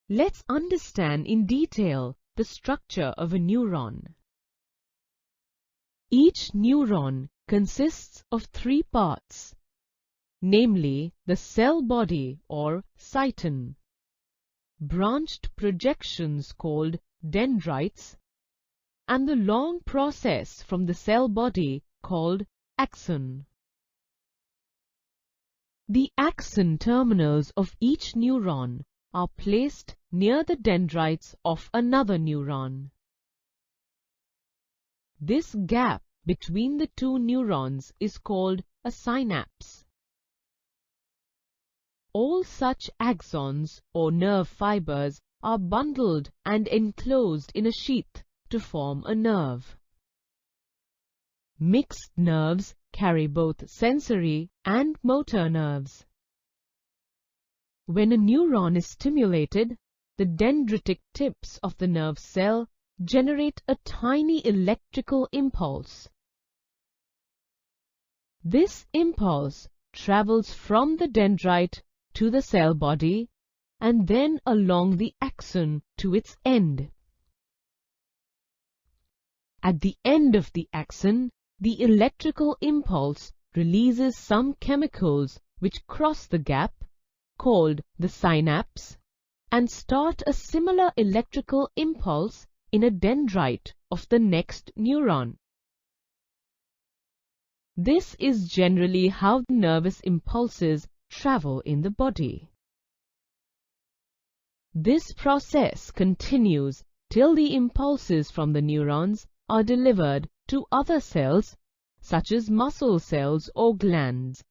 Let's understand in detail the structure of a neuron. Each neuron consists of three parts, namely the cell body or cyton, branched projections called dendrites, and the long process from the cell body called axon. The axon terminals of each neuron are placed near the dendrites of another neuron. This gap between the two neurons is called a synapse. All such axons or nerve fibers are bundled and enclosed in a sheath to form a nerve. Mixed nerves carry both sensory and motor nerves. When a neuron is stimulated, the dendritic tips of the nerve cell generate a tiny electrical impulse. This impulse travels from the dendrite to the cell body and then along the axon to its end. At the end of the axon, the electrical impulse releases some chemicals which cross the gap, called the synapse, and start a similar electrical impulse in a dendrite of the next neuron. This is generally how the nervous impulses travel in the body. This process continues till the impulses from the neurons are delivered to other cells, such as muscle cells or glands.